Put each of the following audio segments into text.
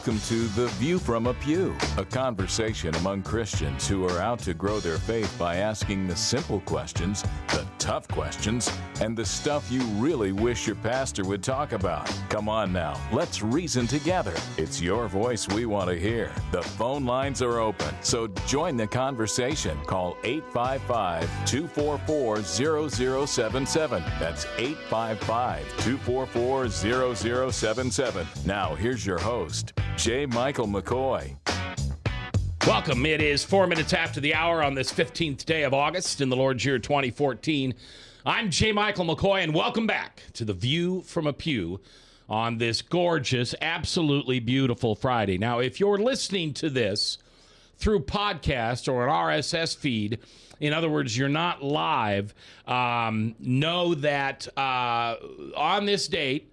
Welcome to The View from a Pew, a conversation among Christians who are out to grow their faith by asking the simple questions, the tough questions, and the stuff you really wish your pastor would talk about. Come on now, let's reason together. It's your voice we want to hear. The phone lines are open, so join the conversation. Call 855-244-0077. That's 855-244-0077. Now, here's your host, J. Michael McCoy. Welcome. It is 4 minutes after the hour on this 15th day of August in the Lord's year 2014. I'm J. Michael McCoy, and welcome back to The View from a Pew on this gorgeous, absolutely beautiful Friday. Now, if you're listening to this through podcast or an RSS feed, in other words, you're not live, know that on this date,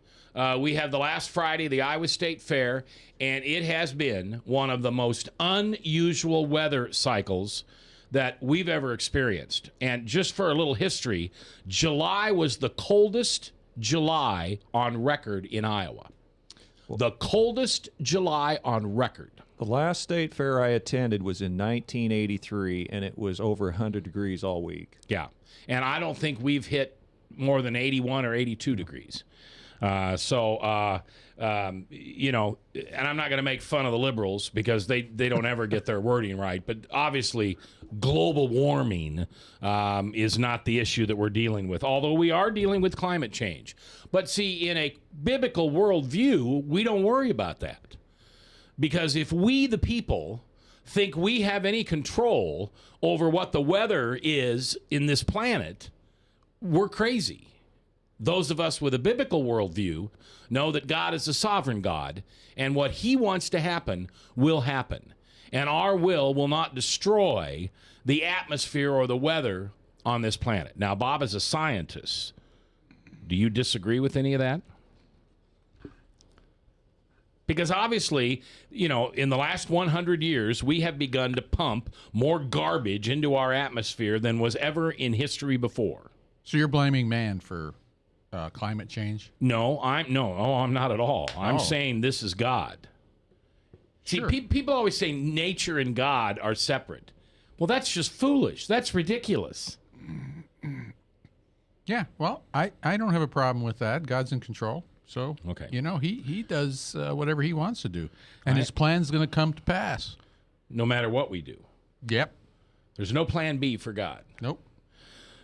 we have the last Friday, the Iowa State Fair, and it has been one of the most unusual weather cycles that we've ever experienced. And just for a little history, July was the coldest July on record in Iowa. The coldest July on record. The last state fair I attended was in 1983, and it was over 100 degrees all week. Yeah, and I don't think we've hit more than 81 or 82 degrees. You know, and I'm not going to make fun of the liberals because they don't ever get their wording right. But obviously, global warming is not the issue that we're dealing with, although we are dealing with climate change. But see, in a biblical worldview, we don't worry about that. Because if we, the people, think we have any control over what the weather is in this planet, we're crazy. Those of us with a biblical worldview know that God is a sovereign God, and what he wants to happen will happen. And our will not destroy the atmosphere or the weather on this planet. Now, Bob is a scientist. Do you disagree with any of that? Because obviously, you know, in the last 100 years, we have begun to pump more garbage into our atmosphere than was ever in history before. So you're blaming man for climate change? No, I'm not at all. I'm saying this is God. See, Sure. People always say nature and God are separate. Well, that's just foolish. That's ridiculous. Yeah, well, I don't have a problem with that. God's in control. So, Okay. you know, he does whatever he wants to do. And his plan's going to come to pass. No matter what we do. Yep. There's no plan B for God. Nope.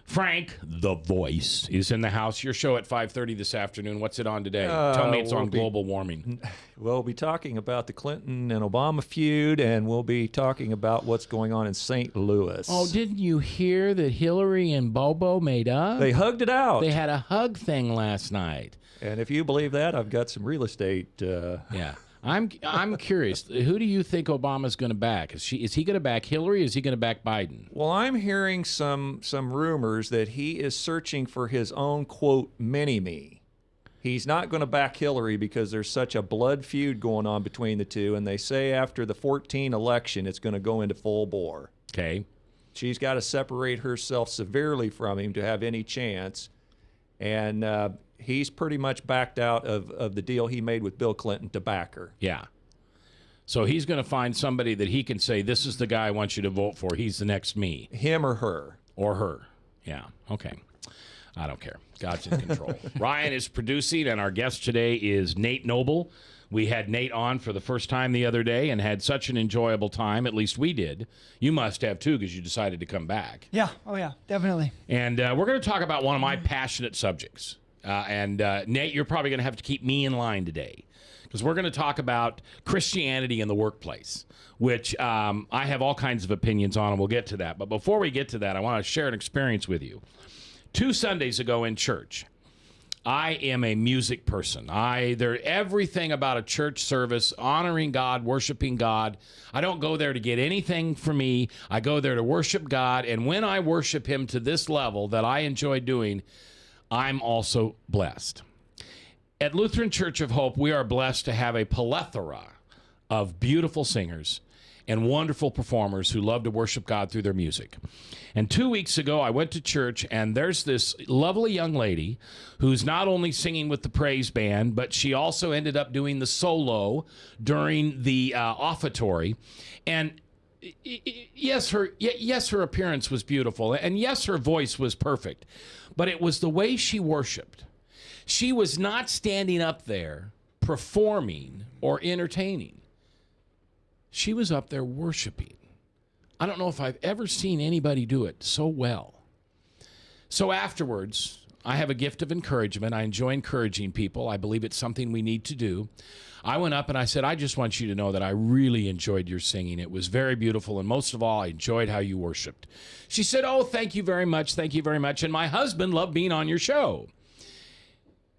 Frank, the voice, is in the house. Your show at 5:30 this afternoon. What's it on today? Tell me it's on global warming. We'll be talking about the Clinton and Obama feud, and we'll be talking about what's going on in St. Louis. Oh, didn't you hear that Hillary and Bobo made up? They hugged it out. They had a hug thing last night. And if you believe that, I've got some real estate. Yeah. I'm curious. Who do you think Obama's going to back? Is he going to back Hillary? Or is he going to back Biden? Well, I'm hearing some rumors that he is searching for his own, quote, mini-me. He's not going to back Hillary because there's such a blood feud going on between the two, and they say after the 2014 election it's going to go into full bore. Okay. She's got to separate herself severely from him to have any chance. And he's pretty much backed out of the deal he made with Bill Clinton to back her. Yeah. So he's going to find somebody that he can say, this is the guy I want you to vote for. He's the next me. Him or her. Or her. Yeah. Okay. I don't care. God's in control. Ryan is producing, and our guest today is Nate Noble. We had Nate on for the first time the other day and had such an enjoyable time. At least we did. You must have, too, because you decided to come back. Yeah. Oh, yeah. Definitely. And we're going to talk about one of my passionate subjects. Nate, you're probably going to have to keep me in line today because we're going to talk about Christianity in the workplace, which I have all kinds of opinions on, and we'll get to that. But before we get to that, I want to share an experience with you. 2 Sundays ago in church, I am a music person. Everything about a church service, honoring God, worshiping God. I don't go there to get anything for me. I go there to worship God. And when I worship him to this level that I enjoy doing, I'm also blessed. At Lutheran Church of Hope, we are blessed to have a plethora of beautiful singers and wonderful performers who love to worship God through their music. And 2 weeks ago, I went to church, and there's this lovely young lady who's not only singing with the praise band, but she also ended up doing the solo during the offertory. And yes, her appearance was beautiful, and yes, her voice was perfect, but it was the way she worshiped. She was not standing up there performing or entertaining. She was up there worshiping. I don't know if I've ever seen anybody do it so well. So afterwards, I have a gift of encouragement. I enjoy encouraging people. I believe it's something we need to do. I went up and I said, I just want you to know that I really enjoyed your singing. It was very beautiful, and most of all, I enjoyed how you worshiped. She said, oh, thank you very much. Thank you very much. And my husband loved being on your show.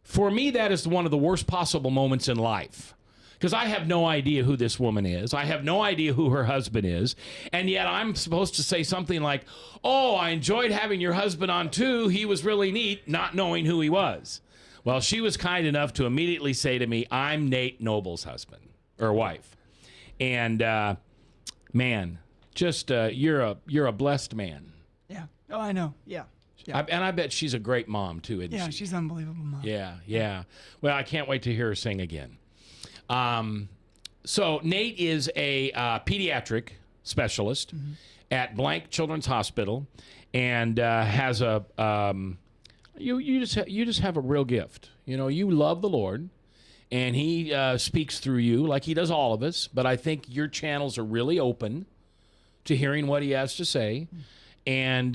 For me, that is one of the worst possible moments in life, because I have no idea who this woman is. I have no idea who her husband is. And yet I'm supposed to say something like, oh, I enjoyed having your husband on too. He was really neat, not knowing who he was. Well, she was kind enough to immediately say to me, I'm Nate Noble's husband or wife. And man, just you're a blessed man. Yeah. Oh, I know. Yeah. Yeah. And I bet she's a great mom too, isn't she? Yeah, she's an unbelievable mom. Yeah. Well, I can't wait to hear her sing again. So Nate is a pediatric specialist at Blank Children's Hospital, and has a you just have a real gift. You know, you love the Lord, and He speaks through you like He does all of us. But I think your channels are really open to hearing what He has to say. And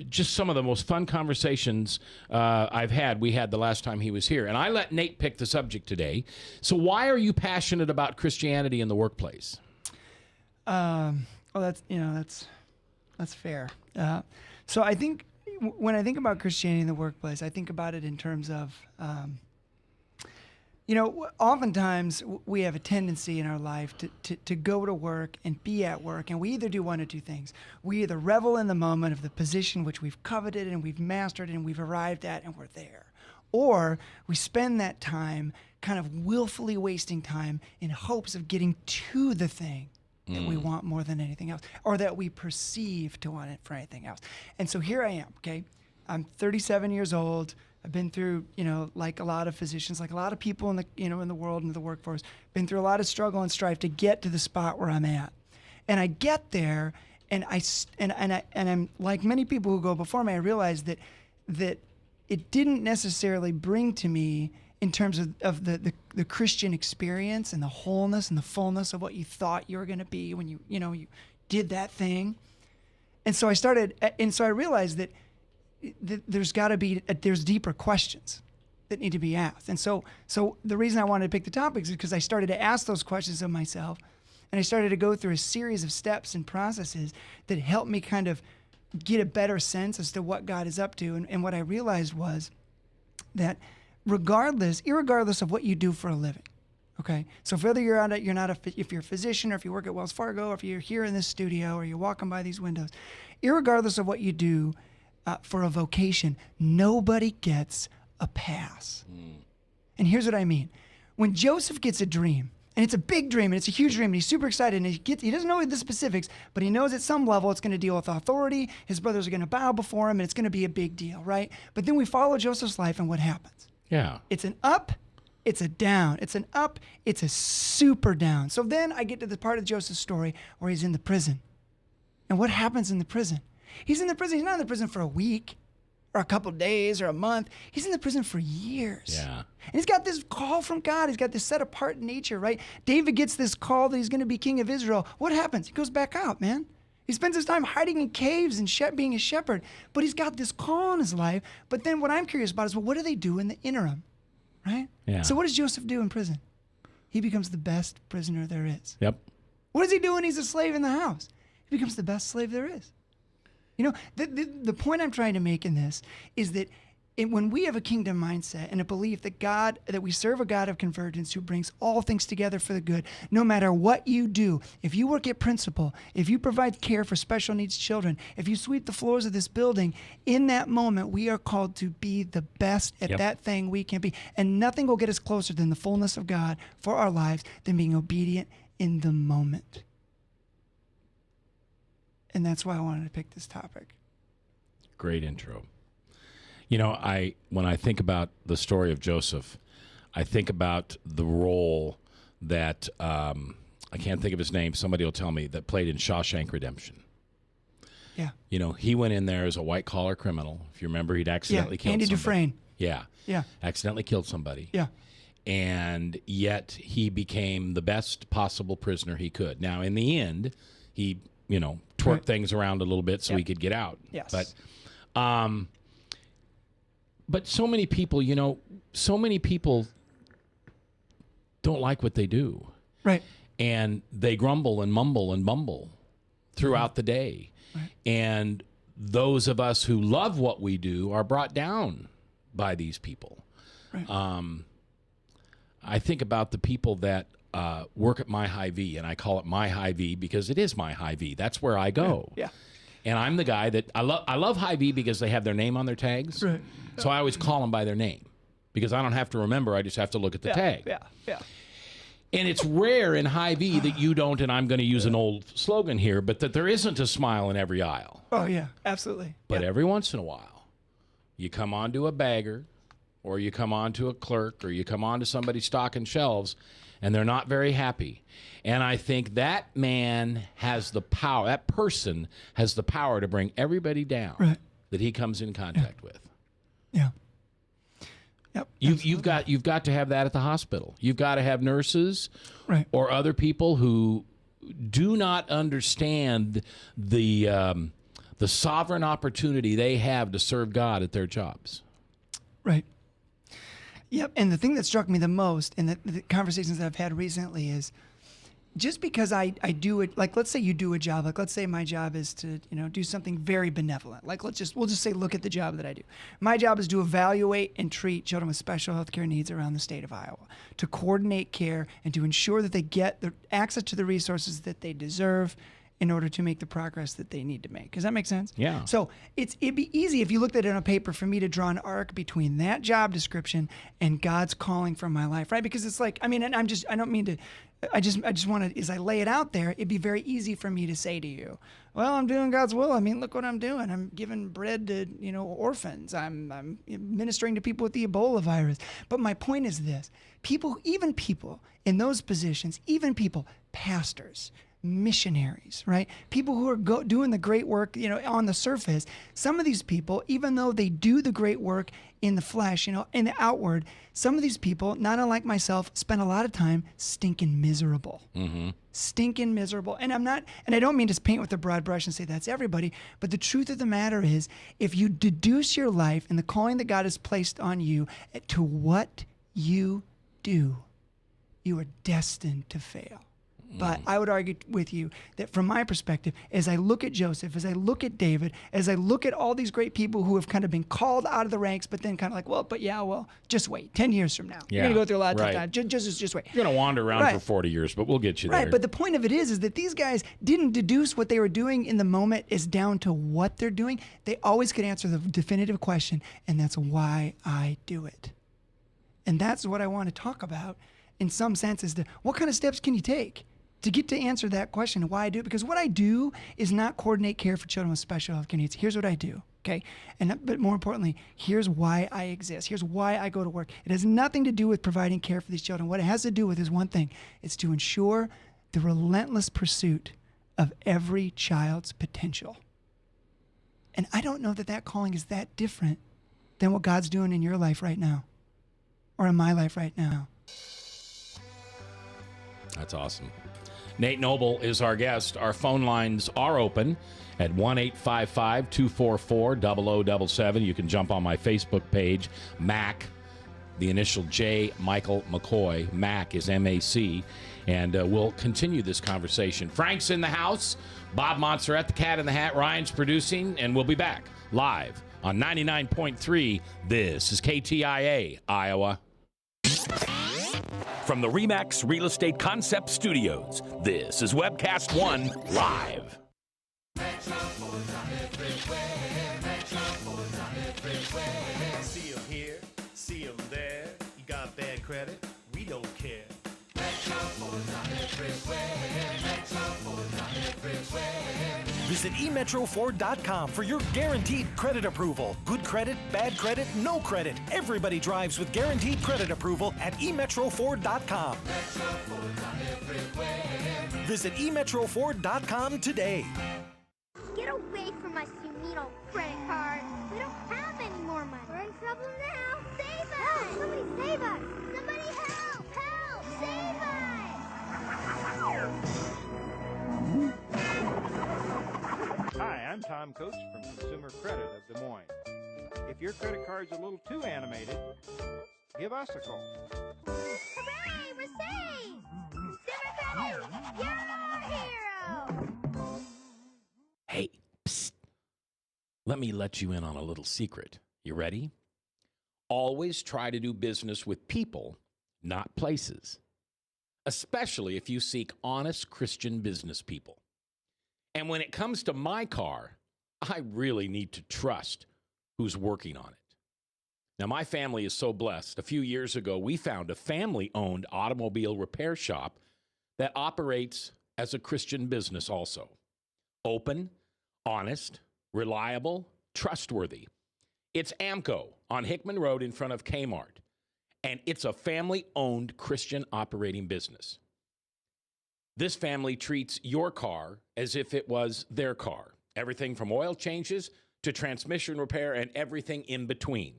just some of the most fun conversations we had the last time he was here. And I let Nate pick the subject today. So why are you passionate about Christianity in the workplace? Well, that's fair. So I think when I think about Christianity in the workplace, I think about it in terms of, oftentimes we have a tendency in our life to go to work and be at work, and we either do one of two things. We either revel in the moment of the position which we've coveted and we've mastered and we've arrived at and we're there. Or we spend that time kind of willfully wasting time in hopes of getting to the thing that we want more than anything else, or that we perceive to want it for anything else. And so here I am, okay? I'm 37 years old. I've been through, like a lot of physicians, like a lot of people in the, in the world and the workforce, been through a lot of struggle and strife to get to the spot where I'm at. And I get there, and I'm like many people who go before me. I realize that it didn't necessarily bring to me in terms of the Christian experience and the wholeness and the fullness of what you thought you were going to be when you did that thing. And so I realized that there's deeper questions that need to be asked. And so the reason I wanted to pick the topics is because I started to ask those questions of myself, and I started to go through a series of steps and processes that helped me kind of get a better sense as to what God is up to. And what I realized was that irregardless of what you do for a living, okay? So whether if you're a physician, or if you work at Wells Fargo, or if you're here in this studio, or you're walking by these windows, irregardless of what you do for a vocation, nobody gets a pass. And here's what I mean. When Joseph gets a dream, and it's a big dream, and it's a huge dream, and he's super excited, and he doesn't know the specifics, but he knows at some level it's going to deal with authority, his brothers are going to bow before him, and it's going to be a big deal, right? But then we follow Joseph's life, and what happens? Yeah. It's an up, it's a down. It's an up, it's a super down. So then I get to the part of Joseph's story where he's in the prison. And what happens in the prison? He's in the prison. He's not in the prison for a week or a couple days or a month. He's in the prison for years. Yeah. And he's got this call from God. He's got this set apart nature, right? David gets this call that he's going to be king of Israel. What happens? He goes back out, man. He spends his time hiding in caves and being a shepherd. But he's got this call in his life. But then what I'm curious about is, well, what do they do in the interim, right? Yeah. So what does Joseph do in prison? He becomes the best prisoner there is. Yep. What does he do when he's a slave in the house? He becomes the best slave there is. The point I'm trying to make in this is that when we have a kingdom mindset and a belief that we serve a God of convergence who brings all things together for the good, no matter what you do, if you work at Principal, if you provide care for special needs children, if you sweep the floors of this building, in that moment, we are called to be the best at that thing we can be. And nothing will get us closer than the fullness of God for our lives than being obedient in the moment. And that's why I wanted to pick this topic. Great intro. You know, when I think about the story of Joseph, I think about the role that I can't think of his name. Somebody will tell me, that played in Shawshank Redemption. Yeah. You know, he went in there as a white collar criminal. If you remember, he'd accidentally killed Andy somebody. Dufresne. Yeah. Yeah. Accidentally killed somebody. Yeah. And yet he became the best possible prisoner he could. Now, in the end, he, twerked things around a little bit so he could get out. Yes. But so many people, don't like what they do. Right. And they grumble and mumble and mumble throughout the day. Right. And those of us who love what we do are brought down by these people. Right. I think about the people that work at My Hy-Vee, and I call it My Hy-Vee because it is My Hy-Vee. That's where I go. Yeah. And I'm the guy that I love Hy-Vee because they have their name on their tags. Right. So I always call them by their name because I don't have to remember. I just have to look at the tag. Yeah. Yeah. And it's rare in Hy-Vee that you don't, and I'm going to use an old slogan here, but that there isn't a smile in every aisle. Oh, yeah. Absolutely. But yeah. every once in a while, you come onto a bagger, or you come onto a clerk, or you come onto somebody stocking shelves, and they're not very happy. And I think that man has the power, that person has the power to bring everybody down that he comes in contact with. Yeah. Yep. You've got to have that at the hospital. You've got to have nurses or other people who do not understand the sovereign opportunity they have to serve God at their jobs. Right. Yep. And the thing that struck me the most in the conversations that I've had recently is just because I do it, like, let's say you do a job, like, let's say my job is to, do something very benevolent. Like, we'll just say, look at the job that I do. My job is to evaluate and treat children with special health care needs around the state of Iowa, to coordinate care and to ensure that they get the access to the resources that they deserve in order to make the progress that they need to make. Does that make sense? Yeah. So it'd be easy if you looked at it on a paper for me to draw an arc between that job description and God's calling for my life, right? Because it's like, and I just want to, as I lay it out there, it'd be very easy for me to say to you, well, I'm doing God's will. Look what I'm doing. I'm giving bread to, orphans. I'm ministering to people with the Ebola virus. But my point is this, even people in those positions, pastors, missionaries, right? People who are doing the great work, on the surface. Some of these people, even though they do the great work in the flesh, in the outward, some of these people, not unlike myself, spend a lot of time stinking miserable. Mm-hmm. Stinking miserable. And I don't mean to paint with a broad brush and say that's everybody, but the truth of the matter is, if you deduce your life and the calling that God has placed on you to what you do, you are destined to fail. But I would argue with you that from my perspective, as I look at Joseph, as I look at David, as I look at all these great people who have kind of been called out of the ranks, but then kind of like, just wait. 10 years from now. You're going to go through a lot of tough times. Just wait. You're going to wander around for 40 years, but we'll get you there. Right, but the point of it is that these guys didn't deduce what they were doing in the moment is down to what they're doing. They always could answer the definitive question, and that's why I do it. And that's what I want to talk about in some sense is what kind of steps can you take to get to answer that question, why I do it? Because what I do is not coordinate care for children with special health care needs. Here's what I do, okay? But more importantly, here's why I exist. Here's why I go to work. It has nothing to do with providing care for these children. What it has to do with is one thing. It's to ensure the relentless pursuit of every child's potential. And I don't know that calling is that different than what God's doing in your life right now or in my life right now. That's awesome. Nate Noble is our guest. Our phone lines are open at 1-855-244-0077. You can jump on my Facebook page, Mac, the initial J, Michael McCoy. Mac is M-A-C. And we'll continue this conversation. Frank's in the house. Bob Montserrat, the Cat in the Hat. Ryan's producing. And we'll be back live on 99.3. This is KTIA, Iowa. From the RE/MAX Real Estate Concept Studios, this is Webcast One Live. See them here, see them there. You got bad credit, we don't care. Metro Phones are everywhere. Metro Phones are everywhere. Visit emetroford.com for your guaranteed credit approval. Good credit, bad credit, no credit. Everybody drives with guaranteed credit approval at emetroford.com. Visit emetroford.com today. Get away from us, you neat old credit card. We don't have any more money. We're in trouble now. Save us! Somebody save us! Somebody help! Help! Save us! Hi, I'm Tom Coates from Consumer Credit of Des Moines. If your credit card's a little too animated, give us a call. Hooray! We're saved! Consumer Credit, you're our hero! Hey, psst. Let me let you in on a little secret. You ready? Always try to do business with people, not places. Especially if you seek honest Christian business people. And when it comes to my car, I really need to trust who's working on it. Now, my family is so blessed. A few years ago, we found a family-owned automobile repair shop that operates as a Christian business also. Open, honest, reliable, trustworthy. It's AMCO on Hickman Road in front of Kmart, and it's a family-owned Christian operating business. This family treats your car as if it was their car. Everything from oil changes to transmission repair and everything in between.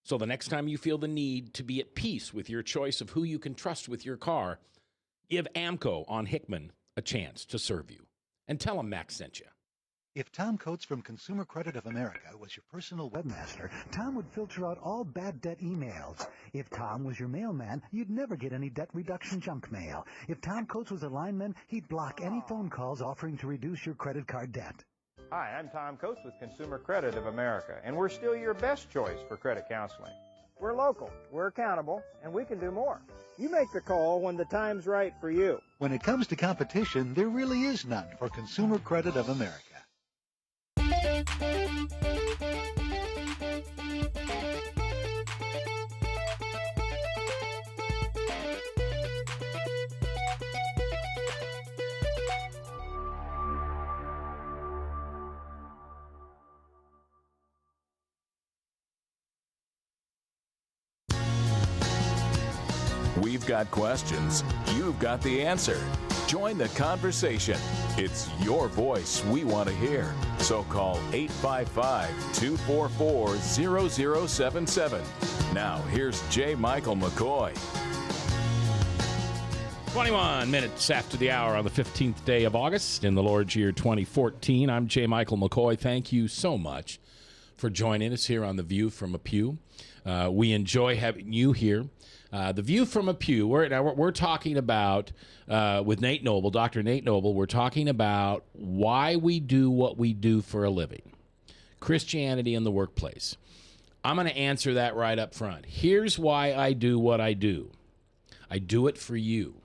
So the next time you feel the need to be at peace with your choice of who you can trust with your car, give AMCO on Hickman a chance to serve you. And tell them Max sent you. If Tom Coates from Consumer Credit of America was your personal webmaster, Tom would filter out all bad debt emails. If Tom was your mailman, you'd never get any debt reduction junk mail. If Tom Coates was a lineman, he'd block any phone calls offering to reduce your credit card debt. Hi, I'm Tom Coates with Consumer Credit of America, and we're still your best choice for credit counseling. We're local, we're accountable, and we can do more. You make the call when the time's right for you. When it comes to competition, there really is none for Consumer Credit of America. We've got questions. You've got the answer. Join the conversation. It's your voice we want to hear. So call 855-244-0077. Now, here's J. Michael McCoy. 21 minutes after the hour on the 15th day of August in the Lord's year 2014. I'm J. Michael McCoy. Thank you so much for joining us here on The View from a Pew. We enjoy having you here. The View from a Pew, we're talking about, with Nate Noble, Dr. Nate Noble, we're talking about why we do what we do for a living. Christianity in the workplace. I'm going to answer that right up front. Here's why I do what I do. I do it for you.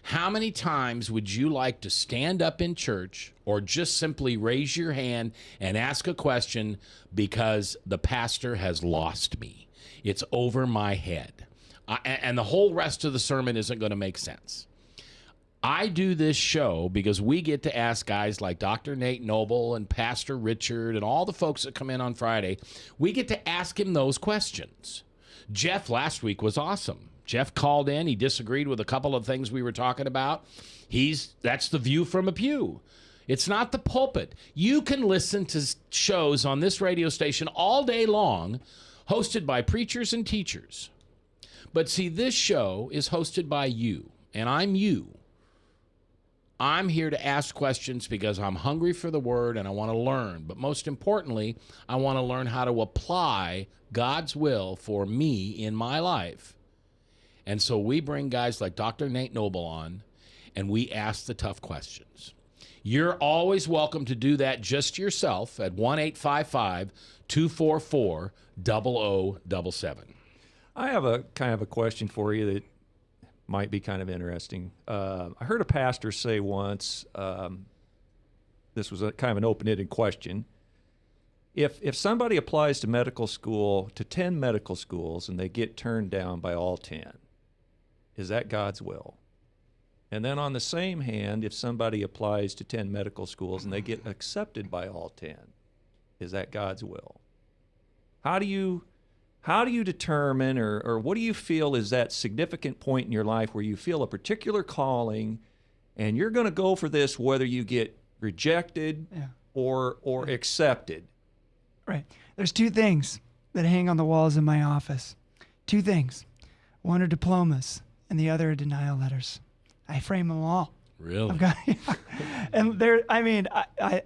How many times would you like to stand up in church or just simply raise your hand and ask a question because the pastor has lost me? It's over my head. And the whole rest of the sermon isn't going to make sense. I do this show because we get to ask guys like Dr. Nate Noble and Pastor Richard and all the folks that come in on Friday. We get to ask him those questions. Jeff last week was awesome. Jeff called in. He disagreed with a couple of things we were talking about. That's the View from a Pew. It's not the pulpit. You can listen to shows on this radio station all day long, hosted by preachers and teachers. But see, this show is hosted by you, and I'm you. I'm here to ask questions because I'm hungry for the word and I want to learn. But most importantly, I want to learn how to apply God's will for me in my life. And so we bring guys like Dr. Nate Noble on, and we ask the tough questions. You're always welcome to do that just yourself at 1-855-244-0077. I have a kind of a question for you that might be kind of interesting. I heard a pastor say once, this was a kind of an open-ended question. If somebody applies to medical school, to 10 medical schools, and they get turned down by all 10, is that God's will? And then on the same hand, if somebody applies to 10 medical schools and they get accepted by all 10, is that God's will? How do you determine, or what do you feel is that significant point in your life where you feel a particular calling and you're going to go for this whether you get rejected or accepted? Right. There's two things that hang on the walls in my office. Two things. One are diplomas and the other are denial letters. I frame them all. Really? I've got, and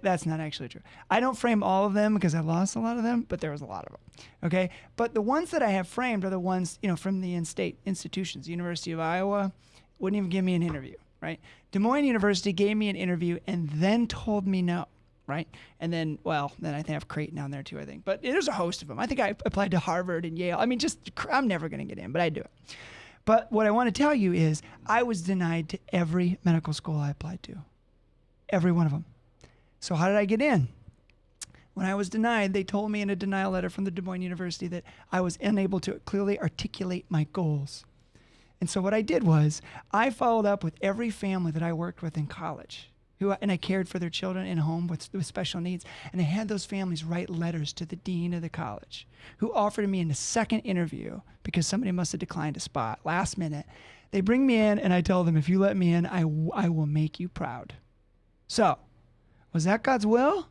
that's not actually true. I don't frame all of them because I lost a lot of them, but there was a lot of them. Okay. But the ones that I have framed are the ones, from the in-state institutions. University of Iowa wouldn't even give me an interview, right? Des Moines University gave me an interview and then told me no, right? And then I think I have Creighton down there too, I think. But there's a host of them. I think I applied to Harvard and Yale. I'm never going to get in, but I do it. But what I want to tell you is I was denied to every medical school I applied to. Every one of them. So how did I get in? When I was denied, they told me in a denial letter from the Des Moines University that I was unable to clearly articulate my goals. And so what I did was I followed up with every family that I worked with in college, and I cared for their children in a home with special needs. And I had those families write letters to the dean of the college, who offered me in a second interview because somebody must have declined a spot last minute. They bring me in, and I tell them, if you let me in, I will make you proud. So, was that God's will?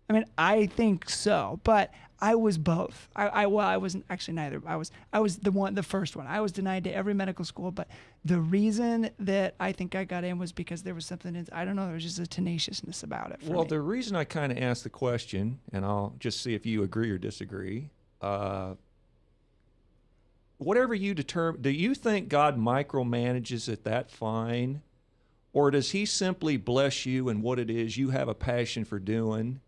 I mean, I think so, but I was both. I wasn't actually neither. I was the first one. I was denied to every medical school, but the reason that I think I got in was because there was something, I don't know, there was just a tenaciousness about it for me. The reason I kind of asked the question, and I'll just see if you agree or disagree, whatever you determine, do you think God micromanages it that fine? Or does he simply bless you in what it is you have a passion for doing?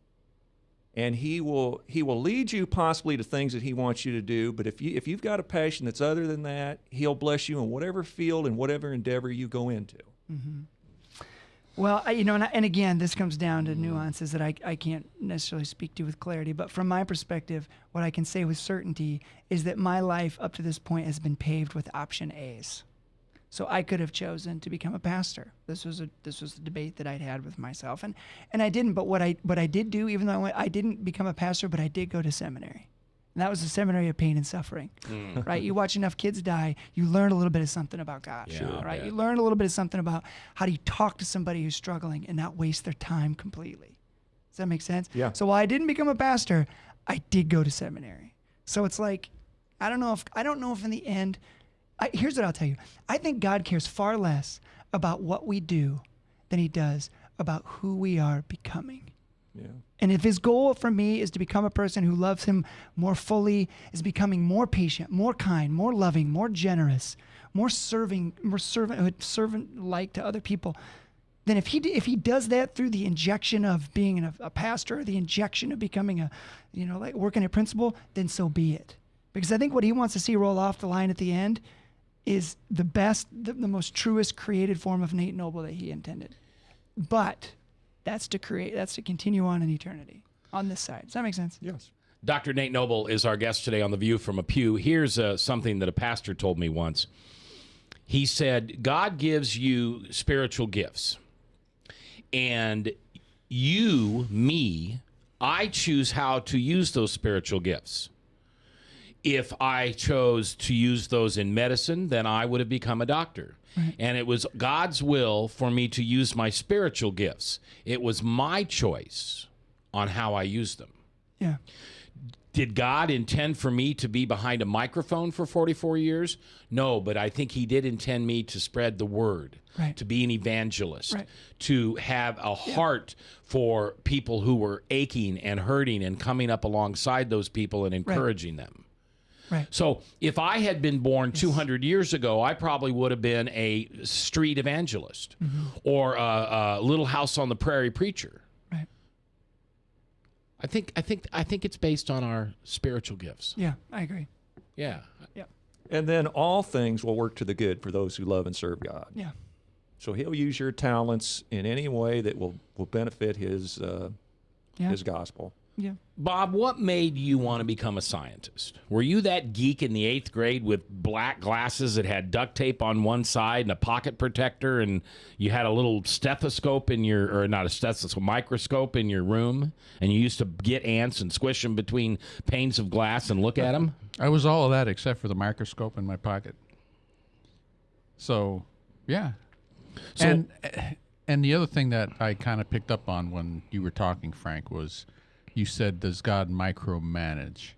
And he will lead you possibly to things that he wants you to do. But if you've got a passion that's other than that, he'll bless you in whatever field and whatever endeavor you go into. Mm-hmm. Well, and again, this comes down to nuances that I can't necessarily speak to with clarity. But from my perspective, what I can say with certainty is that my life up to this point has been paved with option A's. So I could have chosen to become a pastor. This was a debate that I'd had with myself, and I didn't. But what I did do, even though I didn't become a pastor, but I did go to seminary, and that was a seminary of pain and suffering. Right? You watch enough kids die, you learn a little bit of something about God. Yeah, right? You learn a little bit of something about how do you talk to somebody who's struggling and not waste their time completely. Does that make sense? Yeah. So while I didn't become a pastor, I did go to seminary. So it's like, I don't know if in the end. Here's what I'll tell you. I think God cares far less about what we do than he does about who we are becoming. Yeah. And if his goal for me is to become a person who loves him more fully, is becoming more patient, more kind, more loving, more generous, more serving, more servant-like to other people, then if he does that through the injection of being a pastor, or the injection of becoming like working a principal, then so be it. Because I think what he wants to see roll off the line at the end is the best, the most truest created form of Nate Noble that he intended. But that's to continue on in eternity on this side. Does that make sense? Yes. Dr. Nate Noble is our guest today on The View from a Pew. Here's something that a pastor told me once. He said, God gives you spiritual gifts. And I choose how to use those spiritual gifts. If I chose to use those in medicine, then I would have become a doctor. Right. And it was God's will for me to use my spiritual gifts. It was my choice on how I used them. Yeah. Did God intend for me to be behind a microphone for 44 years? No, but I think he did intend me to spread the word, right, to be an evangelist, right, to have a heart for people who were aching and hurting and coming up alongside those people and encouraging them. Right. So if I had been born 200 years ago, I probably would have been a street evangelist or a Little House on the Prairie preacher. Right. I think it's based on our spiritual gifts. Yeah, I agree. Yeah. Yeah. And then all things will work to the good for those who love and serve God. Yeah. So he'll use your talents in any way that will benefit his gospel. Yeah. Bob, what made you want to become a scientist? Were you that geek in the 8th grade with black glasses that had duct tape on one side and a pocket protector, and you had a little stethoscope in your, or not a stethoscope, microscope in your room, and you used to get ants and squish them between panes of glass and look at them? I was all of that except for the microscope in my pocket. So, yeah. So, And the other thing that I kind of picked up on when you were talking, Frank, was you said, does God micromanage?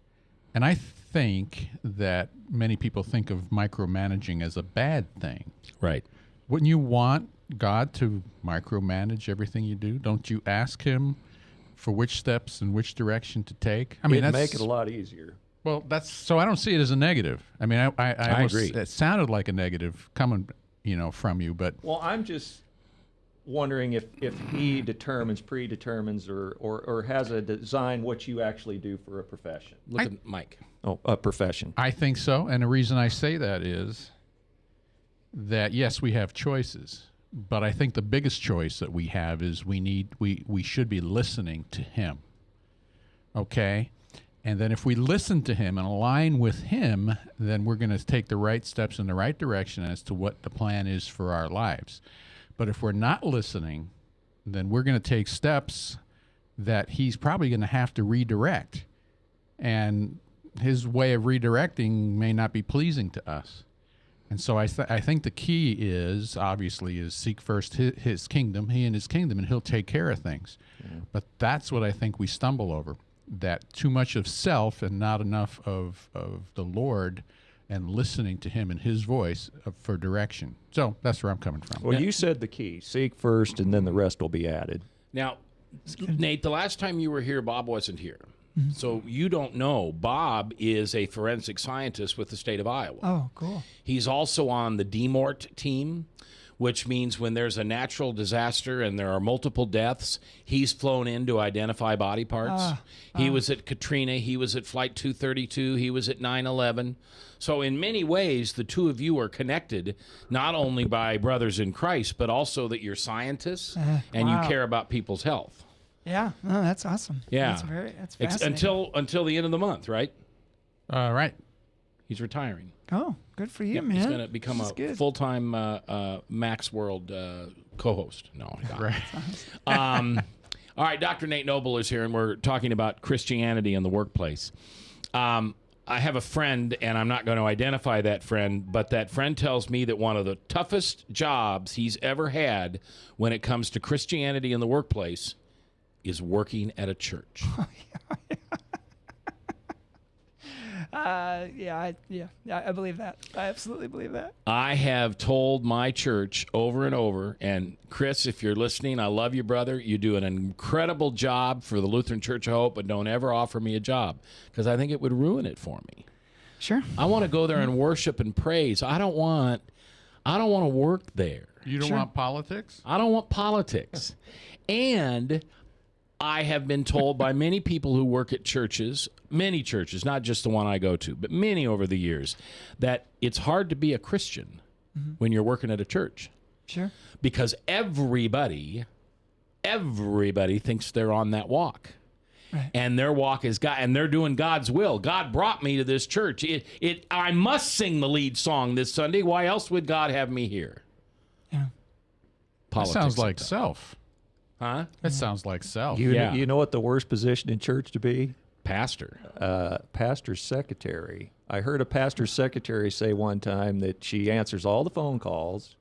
And I think that many people think of micromanaging as a bad thing. right. Wouldn't you want God to micromanage everything you do? Don't you ask him for which steps and which direction to take? I mean, It'd that's make it a lot easier. well, that's so I don't see it as a negative. I mean, I almost, agree. It sounded like a negative coming, from you, but Well, I'm just wondering if he predetermines, or has a design what you actually do for a profession. Look at Mike. Oh, a profession. I think so. And the reason I say that is that, yes, we have choices, but I think the biggest choice that we have is we should be listening to him. Okay? And then if we listen to him and align with him, then we're going to take the right steps in the right direction as to what the plan is for our lives. But if we're not listening, then we're going to take steps that he's probably going to have to redirect. And his way of redirecting may not be pleasing to us. And so I think the key is, obviously, is seek first his kingdom, he and his kingdom, and he'll take care of things. Yeah. But that's what I think we stumble over, that too much of self and not enough of the Lord and listening to him and his voice for direction. So that's where I'm coming from. Well, you said the key. Seek first, and then the rest will be added. Now, Nate, the last time you were here, Bob wasn't here. So you don't know. Bob is a forensic scientist with the state of Iowa. Oh, cool. He's also on the DMORT team, which means when there's a natural disaster and there are multiple deaths, he's flown in to identify body parts. He was at Katrina. He was at Flight 232. He was at 9/11. So in many ways, the two of you are connected, not only by brothers in Christ, but also that you're scientists and you care about people's health. Yeah, no, that's awesome. Yeah. That's fascinating. Until the end of the month, right? Right. He's retiring. Oh, good for you, Yep, man. he's going to become a full-time Max World co-host. No, right. All right, Dr. Nate Noble is here, and we're talking about Christianity in the workplace. I have a friend, and I'm not going to identify that friend, but that friend tells me that one of the toughest jobs he's ever had when it comes to Christianity in the workplace is working at a church. I believe that. I absolutely believe that. I have told my church over and over, and Chris, if you're listening, I love you, brother. You do an incredible job for the Lutheran Church of Hope, but don't ever offer me a job because I think it would ruin it for me. Sure. I want to go there and worship and praise. I don't want to work there. You don't want politics? I don't want politics. And I have been told by many people who work at churches, many churches, not just the one I go to, but many over the years, that it's hard to be a Christian when you're working at a church. Sure. Because everybody thinks they're on that walk. Right. And their walk is God, and they're doing God's will. God brought me to this church. I must sing the lead song this Sunday. Why else would God have me here? Yeah. Politics That sounds like self. Huh? That sounds like self. You know what the worst position in church to be? Pastor. Pastor's secretary. I heard a pastor's secretary say one time that she answers all the phone calls,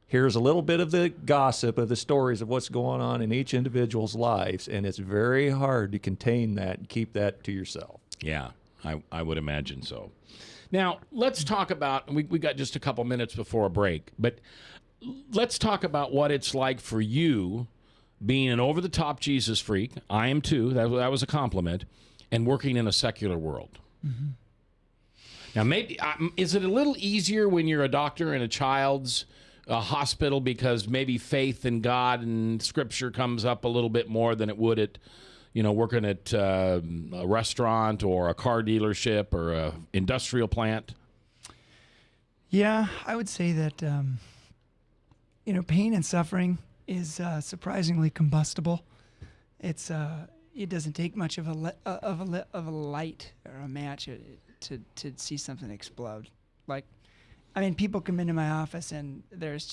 here's a little bit of the gossip of the stories of what's going on in each individual's lives, and it's very hard to contain that and keep that to yourself. Yeah, I would imagine so. Now, let's talk about, we got just a couple minutes before a break, but let's talk about what it's like for you being an over-the-top Jesus freak. I am too. That was a compliment. And working in a secular world. Mm-hmm. Now, maybe is it a little easier when you're a doctor in a child's hospital because maybe faith in God and Scripture comes up a little bit more than it would at, working at a restaurant or a car dealership or a industrial plant? Yeah, I would say that, pain and suffering is surprisingly combustible. It's it doesn't take much of a light or a match to see something explode. Like, I mean, people come into my office and there's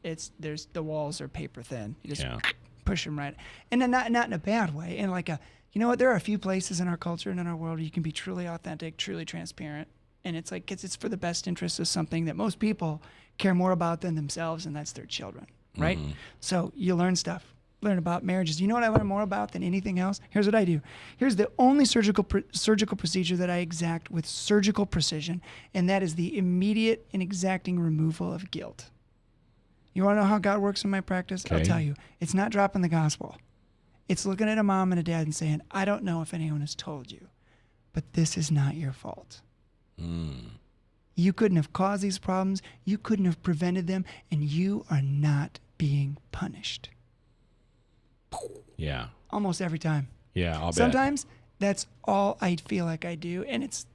the walls are paper thin. You just push them right, and then not in a bad way. And like you know what? There are a few places in our culture and in our world where you can be truly authentic, truly transparent, and it's like it's for the best interest of something that most people care more about than themselves, and that's their children, right? So you learn stuff. Learn about marriages. You know what I learn more about than anything else? Here's what I do. Here's the only surgical procedure that I exact with surgical precision, and that is the immediate and exacting removal of guilt. You want to know how God works in my practice? Okay. I'll tell you. It's not dropping the gospel. It's looking at a mom and a dad and saying, I don't know if anyone has told you, but this is not your fault. You couldn't have caused these problems. You couldn't have prevented them, and you are not being punished. Yeah. Almost every time. Yeah, I'll bet. Sometimes that's all I feel like I do, and it's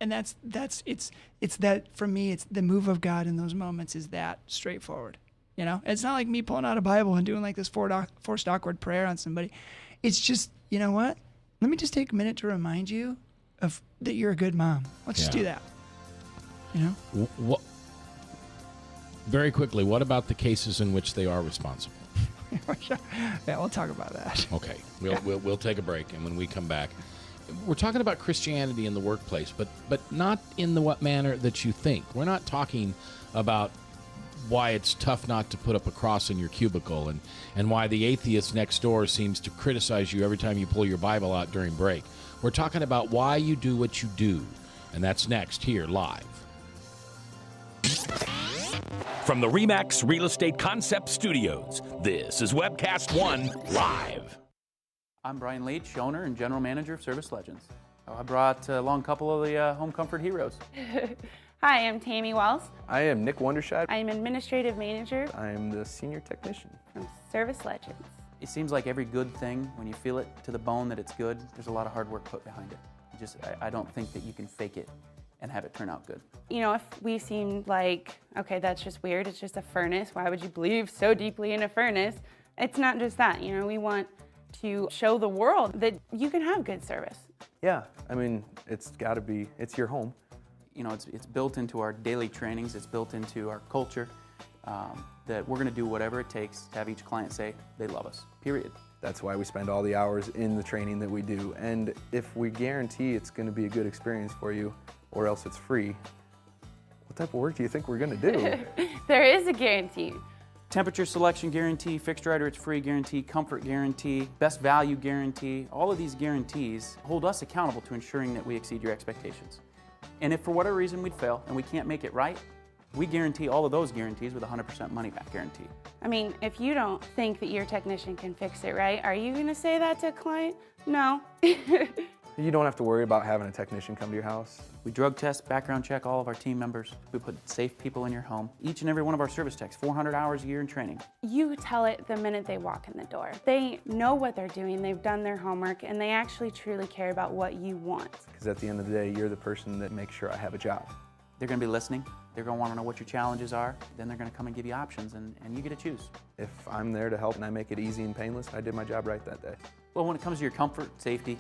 that for me. It's the move of God in those moments is that straightforward. You know, it's not like me pulling out a Bible and doing like this forced awkward prayer on somebody. It's just, you know what? Let me just take a minute to remind you of that you're a good mom. Let's just do that. You know. Very quickly, what about the cases in which they are responsible? Yeah, we'll talk about that. Okay, we'll take a break, and when we come back, we're talking about Christianity in the workplace, but not in the what manner that you think. We're not talking about why it's tough not to put up a cross in your cubicle, and why the atheist next door seems to criticize you every time you pull your Bible out during break. We're talking about why you do what you do, and that's next here live. From the RE/MAX Real Estate Concept Studios, this is Webcast One Live. I'm Brian Leach, owner and general manager of Service Legends. I brought along a couple of the home comfort heroes. Hi, I'm Tammy Wells. I am Nick Wondershad. I'm administrative manager. I'm the senior technician from Service Legends. It seems like every good thing, when you feel it to the bone that it's good, there's a lot of hard work put behind it. I don't think that you can fake it and have it turn out good. You know, if we seemed like, okay, that's just weird, it's just a furnace, why would you believe so deeply in a furnace? It's not just that, you know, we want to show the world that you can have good service. Yeah, I mean, it's your home. You know, it's built into our daily trainings, it's built into our culture, that we're gonna do whatever it takes to have each client say they love us, period. That's why we spend all the hours in the training that we do. And if we guarantee it's gonna be a good experience for you, or else it's free, what type of work do you think we're gonna do? There is a guarantee. Temperature selection guarantee, fixed right or it's free guarantee, comfort guarantee, best value guarantee. All of these guarantees hold us accountable to ensuring that we exceed your expectations. And if for whatever reason we'd fail and we can't make it right, we guarantee all of those guarantees with a 100% money back guarantee. I mean, if you don't think that your technician can fix it right, are you gonna say that to a client? No. You don't have to worry about having a technician come to your house. We drug test, background check all of our team members. We put safe people in your home. Each and every one of our service techs, 400 hours a year in training. You tell it the minute they walk in the door. They know what they're doing, they've done their homework, and they actually truly care about what you want. Because at the end of the day, you're the person that makes sure I have a job. They're gonna be listening. They're gonna wanna know what your challenges are. Then they're gonna come and give you options, and you get to choose. If I'm there to help and I make it easy and painless, I did my job right that day. Well, when it comes to your comfort, safety,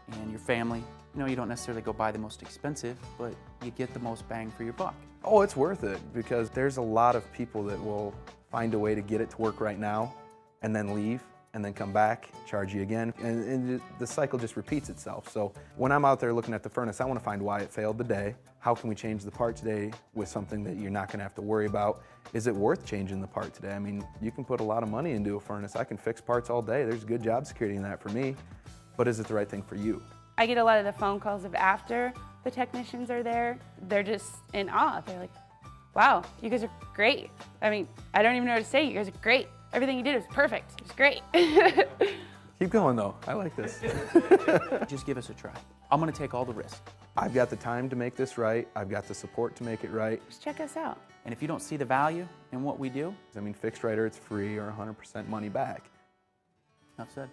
and your family, you know, you don't necessarily go buy the most expensive, but you get the most bang for your buck. Oh, it's worth it, because there's a lot of people that will find a way to get it to work right now and then leave and then come back, charge you again, and the cycle just repeats itself. So when I'm out there looking at the furnace, I want to find why it failed today. How can we change the part today with something that you're not going to have to worry about? Is it worth changing the part today? I mean, you can put a lot of money into a furnace. I can fix parts all day. There's good job security in that for me. But is it the right thing for you? I get a lot of the phone calls of after the technicians are there. They're just in awe. They're like, wow, you guys are great. I mean, I don't even know what to say. You guys are great. Everything you did was perfect. It was great. Keep going though. I like this. Just give us a try. I'm gonna take all the risk. I've got the time to make this right. I've got the support to make it right. Just check us out. And if you don't see the value in what we do, I mean, fixed right or it's free or 100% money back. Enough said.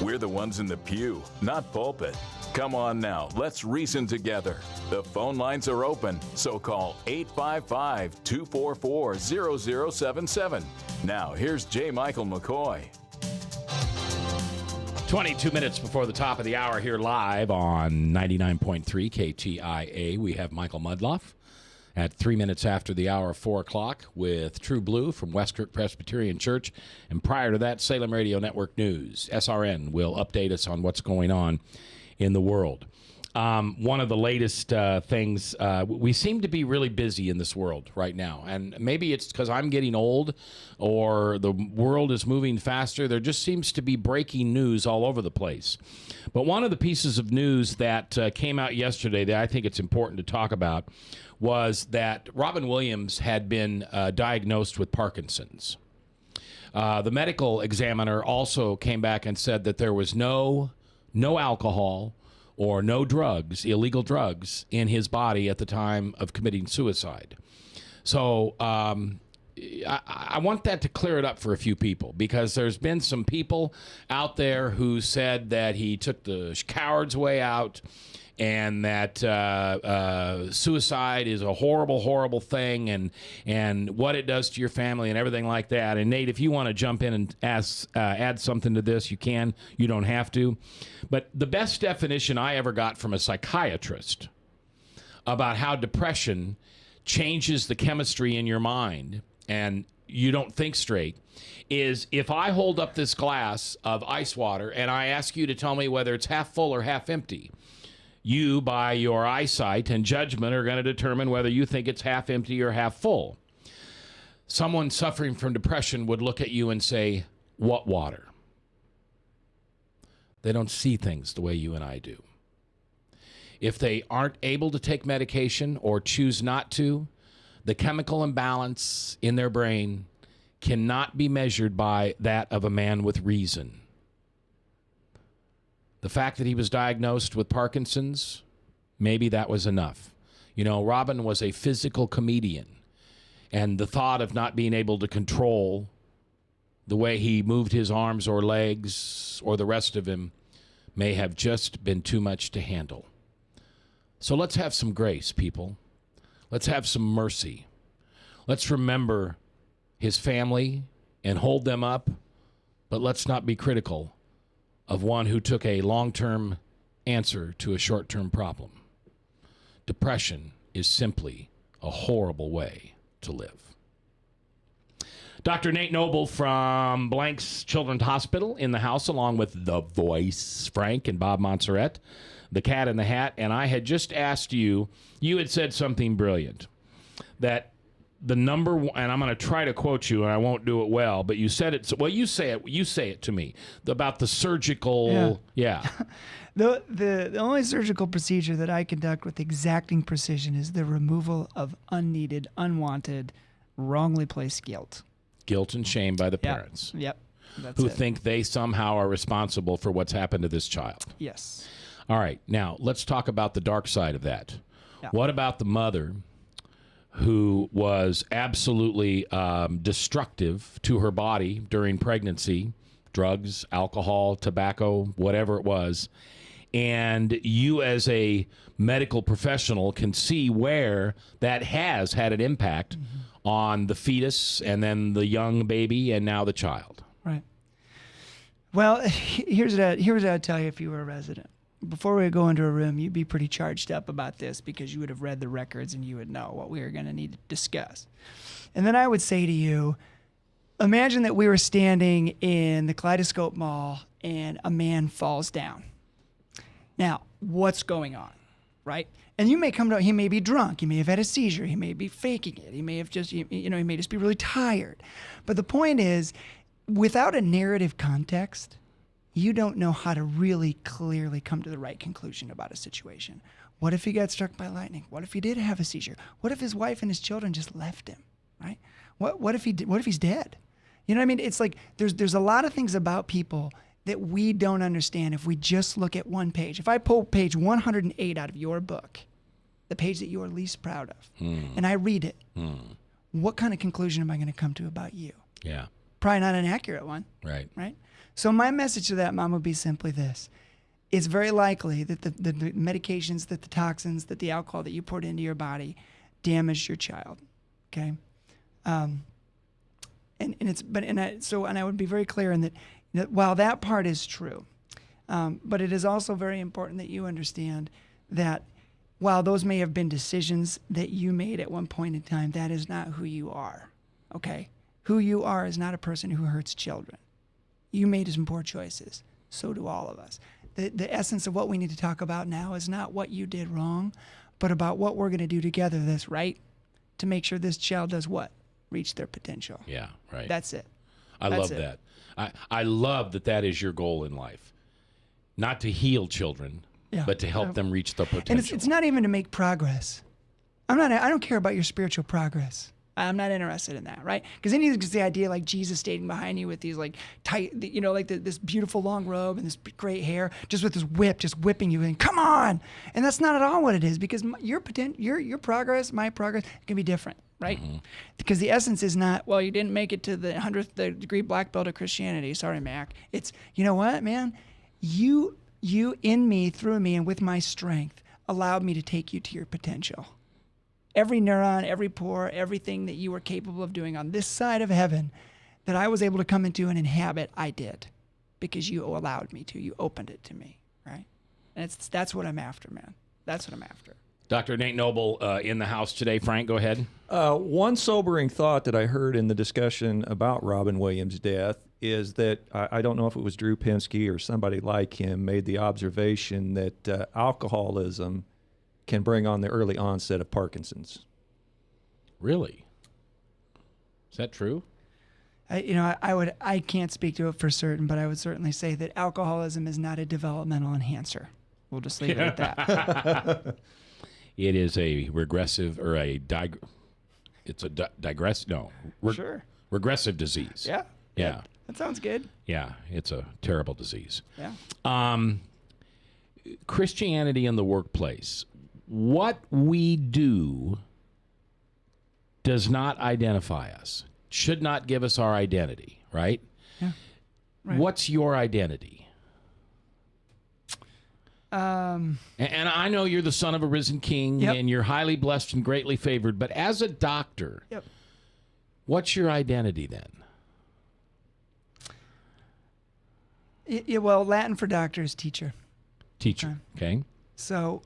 We're the ones in the pew, not pulpit. Come on now, let's reason together. The phone lines are open, so call 855-244-0077. Now, here's J. Michael McCoy. 22 minutes before the top of the hour here live on 99.3 KTIA. We have Michael Mudloff at 3 minutes after the hour, 4 o'clock, with True Blue from Westkirk Presbyterian Church. And prior to that, Salem Radio Network News. SRN will update us on what's going on in the world. One of the latest things, we seem to be really busy in this world right now. And maybe it's because I'm getting old or the world is moving faster. There just seems to be breaking news all over the place. But one of the pieces of news that came out yesterday that I think it's important to talk about was that Robin Williams had been diagnosed with Parkinson's. The medical examiner also came back and said that there was no alcohol or no drugs, illegal drugs, in his body at the time of committing suicide. So I want that to clear it up for a few people, because there's been some people out there who said that he took the coward's way out and that suicide is a horrible, horrible thing, and what it does to your family and everything like that. And Nate, if you want to jump in and add something to this, you can. You don't have to. But the best definition I ever got from a psychiatrist about how depression changes the chemistry in your mind and you don't think straight is, if I hold up this glass of ice water and I ask you to tell me whether it's half full or half empty, you, by your eyesight and judgment, are going to determine whether you think it's half empty or half full. Someone suffering from depression would look at you and say, "What water?" They don't see things the way you and I do. If they aren't able to take medication or choose not to, the chemical imbalance in their brain cannot be measured by that of a man with reason. The fact that he was diagnosed with Parkinson's, maybe that was enough. You know, Robin was a physical comedian, and the thought of not being able to control the way he moved his arms or legs or the rest of him may have just been too much to handle. So let's have some grace, people. Let's have some mercy. Let's remember his family and hold them up, but let's not be critical of one who took a long-term answer to a short-term problem. Depression is simply a horrible way to live. Dr. Nate Noble from Blank's Children's Hospital in the house, along with The Voice, Frank and Bob Montserrat, the Cat in the Hat. And I had just asked you, you had said something brilliant, that the number one, and I'm going to try to quote you, and I won't do it well, but you said it. Well, you say it to me about the surgical. Yeah. The only surgical procedure that I conduct with exacting precision is the removal of unneeded, unwanted, wrongly placed guilt. Guilt and shame by the parents. Yep. That's who it. think they somehow are responsible for what's happened to this child. Yes. All right. Now, let's talk about the dark side of that. Yeah. What about the mother who was absolutely destructive to her body during pregnancy, drugs, alcohol, tobacco, whatever it was, and you as a medical professional can see where that has had an impact on the fetus and then the young baby and now the child. Right. Well, here's what I'd tell you if you were a resident. Before we go into a room, you'd be pretty charged up about this because you would have read the records and you would know what we were going to need to discuss. And then I would say to you, imagine that we were standing in the Kaleidoscope Mall and a man falls down. Now, what's going on, right? And you may come to, he may be drunk, he may have had a seizure, he may be faking it, he may have just, he may just be really tired. But the point is, without a narrative context, you don't know how to really clearly come to the right conclusion about a situation. What if he got struck by lightning? What if he did have a seizure? What if his wife and his children just left him, right? What if he's dead? You know what I mean? It's like there's a lot of things about people that we don't understand if we just look at one page. If I pull page 108 out of your book, the page that you are least proud of, and I read it, what kind of conclusion am I going to come to about you? Probably not an accurate one. Right. So my message to that mom would be simply this. it's very likely that the medications, that the toxins, that the alcohol that you poured into your body damaged your child. Okay. And I would be very clear in that while that part is true, but it is also very important that you understand that while those may have been decisions that you made at one point in time, that is not who you are. Okay. Who you are is not a person who hurts children. You made some poor choices. So do all of us. The essence of what we need to talk about now is not what you did wrong, but about what we're going to do together that's right to make sure this child does what? Reach their potential. Yeah, right. That's it. I love that. I love that is your goal in life. Not to heal children, but to help them reach their potential. And it's not even to make progress. I don't care about your spiritual progress. I'm not interested in that, right? Because then you get the idea like Jesus standing behind you with these like tight, like this beautiful long robe and this great hair, just with this whip, just whipping you and come on. And that's not at all what it is, because your progress, my progress can be different, right? Mm-hmm. Because the essence is not, well, you didn't make it to the 100th degree black belt of Christianity. Sorry, Mac. It's, you know what, man? You in me, through me, and with my strength allowed me to take you to your potential. Every neuron, every pore, everything that you were capable of doing on this side of heaven that I was able to come into and inhabit, I did, because you allowed me to. You opened it to me, right? And that's what I'm after, man. That's what I'm after. Dr. Nate Noble in the house today. Frank, go ahead. One sobering thought that I heard in the discussion about Robin Williams' death is that I don't know if it was Drew Pinsky or somebody like him made the observation that alcoholism can bring on the early onset of Parkinson's. Really? Is that true? I can't speak to it for certain, but I would certainly say that alcoholism is not a developmental enhancer. We'll just leave it at that. It is a regressive or regressive disease. Yeah. Yeah. That sounds good. Yeah, it's a terrible disease. Yeah. Christianity in the workplace. What we do does not identify us, should not give us our identity, right? Yeah. Right. What's your identity? And I know you're the son of a risen king, and you're highly blessed and greatly favored, but as a doctor, what's your identity then? Well, Latin for doctor is teacher. Teacher, okay. So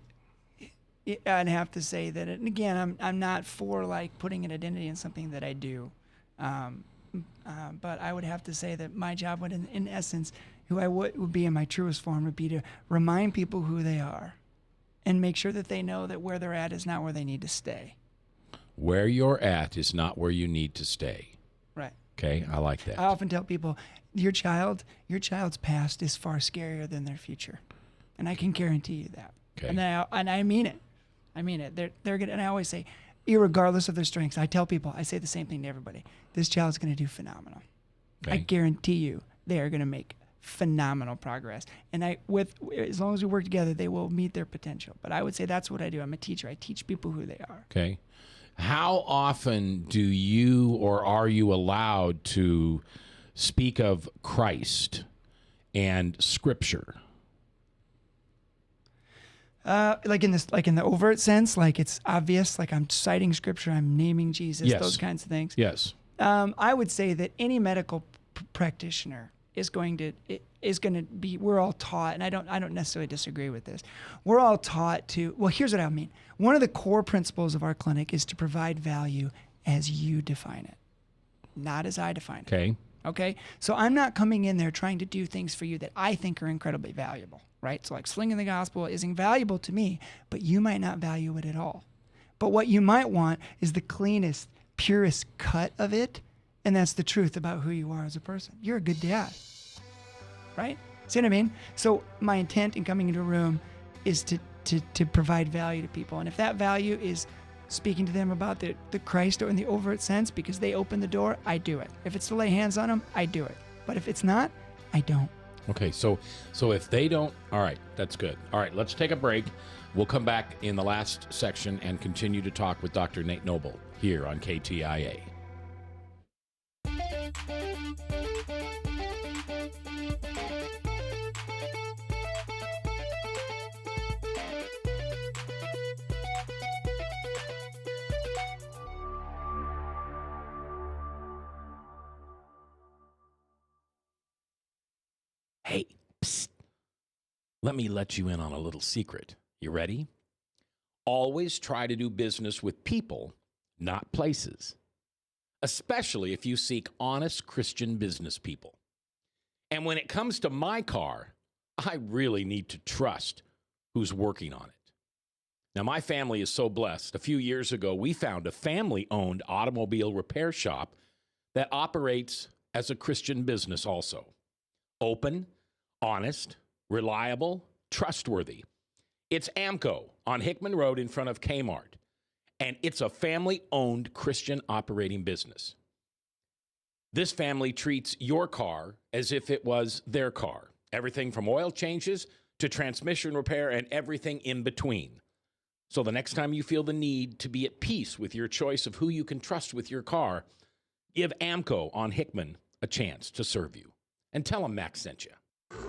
I'd have to say that, and again, I'm not for like putting an identity in something that I do, but I would have to say that my job would, in essence, who I would be in my truest form, would be to remind people who they are, and make sure that they know that where they're at is not where they need to stay. Where you're at is not where you need to stay. Right. Okay, I like that. I often tell people, your child's past is far scarier than their future, and I can guarantee you that. Okay. And I mean it. I mean it. They're gonna, and I always say, irregardless of their strengths, I tell people, I say the same thing to everybody. This child's gonna do phenomenal. Okay. I guarantee you, they are gonna make phenomenal progress. And as long as we work together, they will meet their potential. But I would say that's what I do. I'm a teacher. I teach people who they are. Okay. How often do you or are you allowed to speak of Christ and Scripture? Like in the overt sense, like it's obvious, like I'm citing Scripture, I'm naming Jesus, those kinds of things. Yes. I would say that any medical practitioner is going to be. We're all taught, and I don't necessarily disagree with this. We're all taught to. Well, here's what I mean. One of the core principles of our clinic is to provide value as you define it, not as I define it. Okay. Okay. So I'm not coming in there trying to do things for you that I think are incredibly valuable. Right? So like slinging the gospel is invaluable to me, but you might not value it at all. But what you might want is the cleanest, purest cut of it, and that's the truth about who you are as a person. You're a good dad, right? See what I mean? So my intent in coming into a room is to provide value to people. And if that value is speaking to them about the Christ in the overt sense because they open the door, I do it. If it's to lay hands on them, I do it. But if it's not, I don't. Okay, so if they don't, all right, that's good. All right, let's take a break. We'll come back in the last section and continue to talk with Dr. Nate Noble here on KTIA. Hey, psst. Let me let you in on a little secret. You ready? Always try to do business with people, not places, especially if you seek honest Christian business people. And when it comes to my car, I really need to trust who's working on it. Now, my family is so blessed. A few years ago, we found a family-owned automobile repair shop that operates as a Christian business also. Open, honest, reliable, trustworthy. It's AMCO on Hickman Road in front of Kmart, and it's a family-owned Christian operating business. This family treats your car as if it was their car. Everything from oil changes to transmission repair and everything in between. So the next time you feel the need to be at peace with your choice of who you can trust with your car, give AMCO on Hickman a chance to serve you. And tell them Max sent you.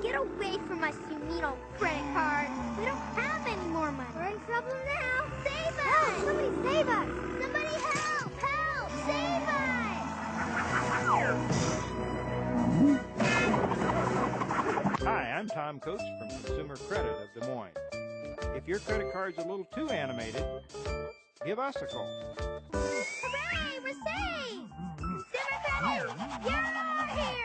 Get away from my Sumito credit card. We don't have any more money. We're in trouble now. Save us! Help! Somebody save us! Somebody help! Help! Save us! Hi, I'm Tom Coates from Consumer Credit of Des Moines. If your credit card's a little too animated, give us a call. Hooray! We're saved! Consumer Credit, you're our hero!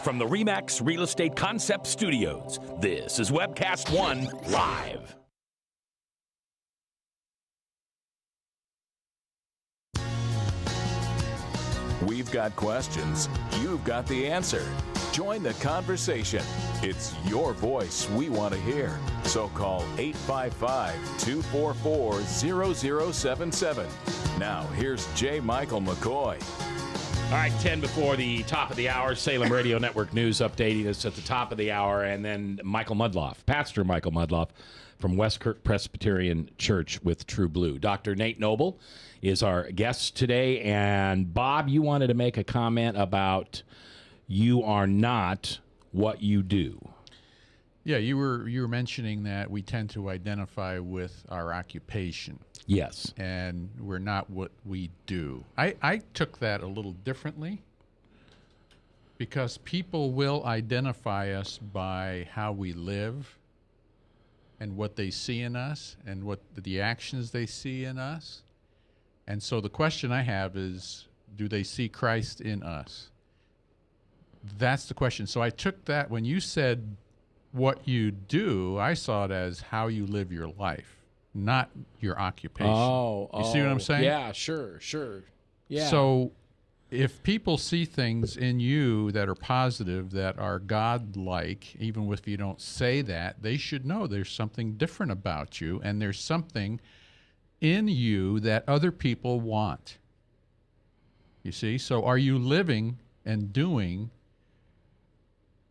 From the RE/MAX Real Estate Concept Studios, this is Webcast One Live. We've got questions. You've got the answer. Join the conversation. It's your voice we want to hear. So call 855-244-0077. Now, here's J. Michael McCoy. All right, 10 before the top of the hour, Salem Radio Network News updating us at the top of the hour, and then Michael Mudloff, Pastor Michael Mudloff from Westkirk Presbyterian Church with True Blue. Dr. Nate Noble is our guest today, and Bob, you wanted to make a comment about you are not what you do. Yeah, you were mentioning that we tend to identify with our occupation. Yes. And we're not what we do. I took that a little differently because people will identify us by how we live and what they see in us and what the actions they see in us. And so the question I have is, do they see Christ in us? That's the question. So I took that when you said what you do, I saw it as how you live your life, not your occupation. You see what I'm saying? Yeah, sure. Yeah. So if people see things in you that are positive, that are God-like, even if you don't say that, they should know there's something different about you, and there's something in you that other people want. You see? So are you living and doing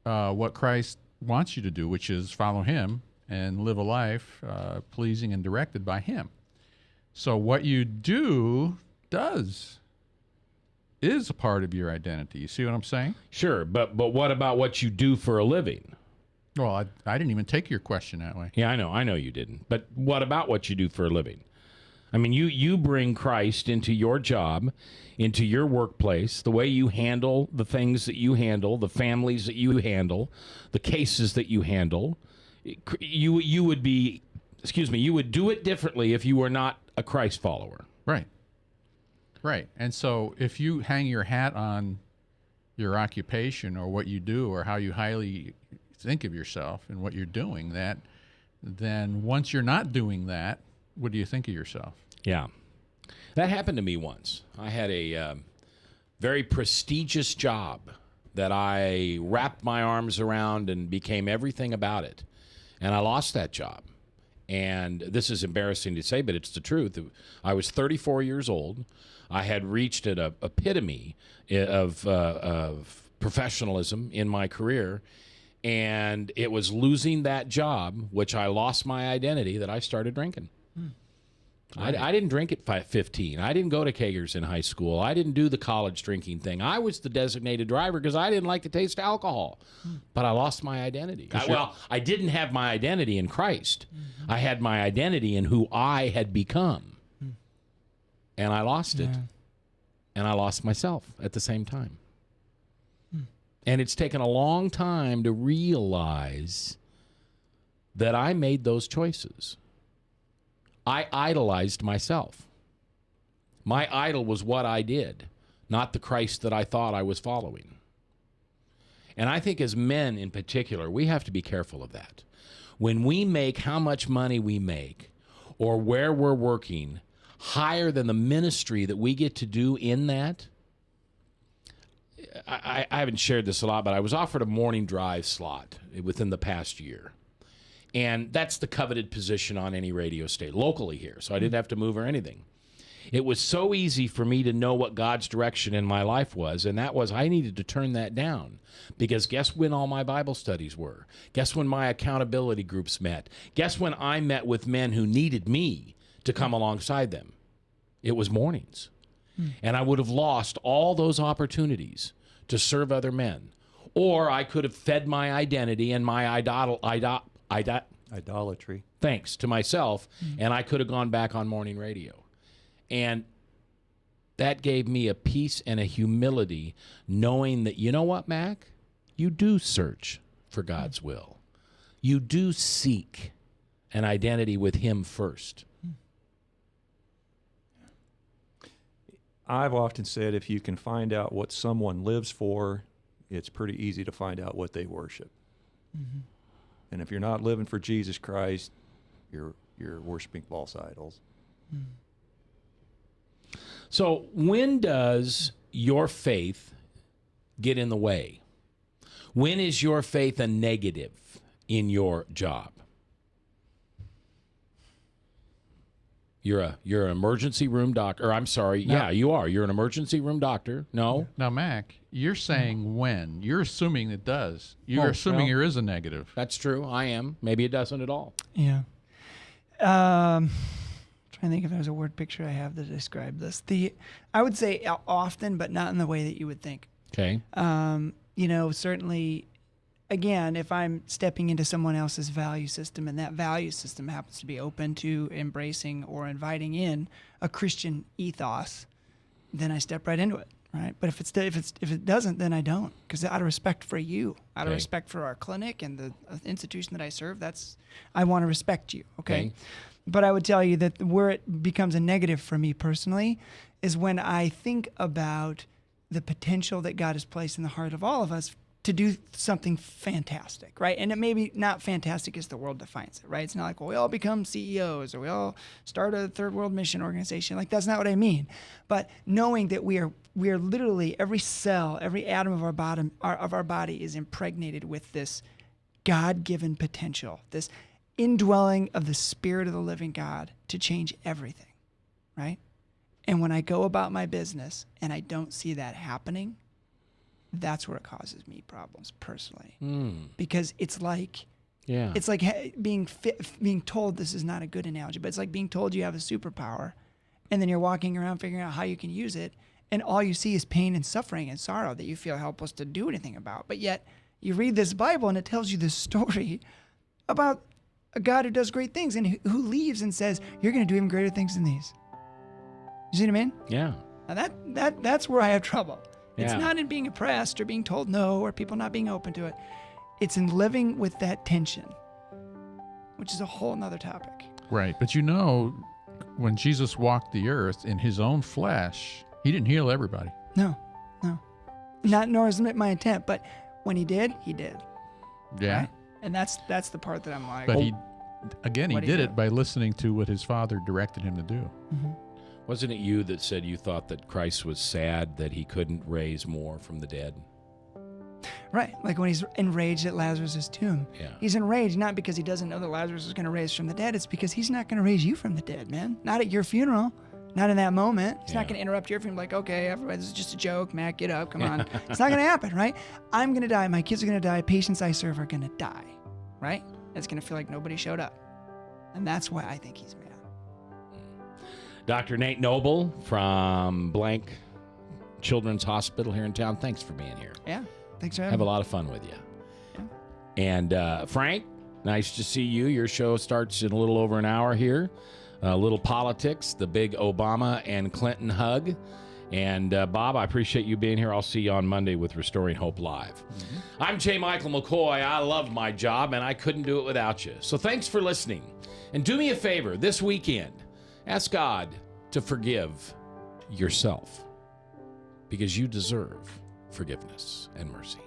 what Christ wants you to do, which is follow him and live a life pleasing and directed by him? So what you do is a part of your identity. You see what I'm saying? Sure, but what about what you do for a living? Well, I didn't even take your question that way. Yeah, I know you didn't. But what about what you do for a living? I mean, you bring Christ into your job, into your workplace, the way you handle the things that you handle, the families that you handle, the cases that you handle. You would be, you would do it differently if you were not a Christ follower. Right. Right. And so if you hang your hat on your occupation or what you do or how you highly think of yourself and what you're doing, then once you're not doing that, what do you think of yourself? Yeah. That happened to me once. I had a very prestigious job that I wrapped my arms around and became everything about it. And I lost that job. And this is embarrassing to say, but it's the truth. I was 34 years old. I had reached an epitome of professionalism in my career. And it was losing that job, which I lost my identity, that I started drinking. I didn't drink at 15. I didn't go to Kegers in high school. I didn't do the college drinking thing. I was the designated driver because I didn't like to taste alcohol. But I lost my identity. I didn't have my identity in Christ. I had my identity in who I had become. And I lost it. And I lost myself at the same time. And it's taken a long time to realize that I made those choices. I idolized myself. My idol was what I did, not the Christ that I thought I was following. And I think as men in particular, we have to be careful of that. When we make how much money we make or where we're working higher than the ministry that we get to do in that, I haven't shared this a lot, but I was offered a morning drive slot within the past year. And that's the coveted position on any radio station locally here, so I didn't have to move or anything. It was so easy for me to know what God's direction in my life was, and that was I needed to turn that down. Because guess when all my Bible studies were? Guess when my accountability groups met? Guess when I met with men who needed me to come alongside them? It was mornings. And I would have lost all those opportunities to serve other men. Or I could have fed my identity and my idolatry. Thanks to myself, and I could have gone back on morning radio. And that gave me a peace and a humility, knowing that, you know what, Mac? You do search for God's will. You do seek an identity with Him first. I've often said if you can find out what someone lives for, it's pretty easy to find out what they worship. And if you're not living for Jesus Christ, you're worshiping false idols. So when does your faith get in the way? When is your faith a negative in your job? You're an emergency room doctor. Or I'm sorry. No. Yeah, you are. You're an emergency room doctor. No? Now, Mac, you're saying when. You're assuming it does. You're assuming there is a negative. That's true. I am. Maybe it doesn't at all. Yeah. Trying to think if there's a word picture I have to describe this. I would say often, but not in the way that you would think. Okay. Certainly, again, if I'm stepping into someone else's value system and that value system happens to be open to embracing or inviting in a Christian ethos, then I step right into it, right? But if it doesn't, then I don't, because out of respect for you, out of respect for our clinic and the institution that I serve, I want to respect you, okay? But I would tell you that where it becomes a negative for me personally is when I think about the potential that God has placed in the heart of all of us to do something fantastic, right? And it may be not fantastic as the world defines it, right? It's not like, well, we all become CEOs or we all start a third world mission organization. Like, that's not what I mean. But knowing that we are literally, every cell, every atom of our body is impregnated with this God-given potential, this indwelling of the Spirit of the living God to change everything, right? And when I go about my business and I don't see that happening, that's where it causes me problems personally. Because it's like being told, this is not a good analogy, but it's like being told you have a superpower and then you're walking around figuring out how you can use it, and all you see is pain and suffering and sorrow that you feel helpless to do anything about. But yet you read this Bible and it tells you this story about a God who does great things and who leaves and says, you're going to do even greater things than these. You see what I mean? Yeah. Now that's where I have trouble. It's Yeah. not in being oppressed or being told no or people not being open to it. It's in living with that tension, which is a whole nother topic. Right. But when Jesus walked the earth in his own flesh, he didn't heal everybody. No. Nor is it my intent, but when he did, he did. Yeah. Right? And that's the part that I'm like. But he did it do? by listening to what his Father directed him to do. Wasn't it you that said you thought that Christ was sad that he couldn't raise more from the dead? Right, like when he's enraged at Lazarus' tomb. Yeah. He's enraged not because he doesn't know that Lazarus is going to raise from the dead. It's because he's not going to raise you from the dead, man. Not at your funeral. Not in that moment. He's not going to interrupt your funeral like, okay, everybody, this is just a joke. Matt, get up. Come on. It's not going to happen, right? I'm going to die. My kids are going to die. Patients I serve are going to die, right? It's going to feel like nobody showed up. And that's why I think he's mad. Dr. Nate Noble from Blank Children's Hospital here in town. Thanks for being here. Yeah, thanks for having me. Have a lot of fun with you. Yeah. And Frank, nice to see you. Your show starts in a little over an hour here. A little politics, the big Obama and Clinton hug. And Bob, I appreciate you being here. I'll see you on Monday with Restoring Hope Live. I'm J. Michael McCoy. I love my job, and I couldn't do it without you. So thanks for listening. And do me a favor this weekend. Ask God to forgive yourself, because you deserve forgiveness and mercy.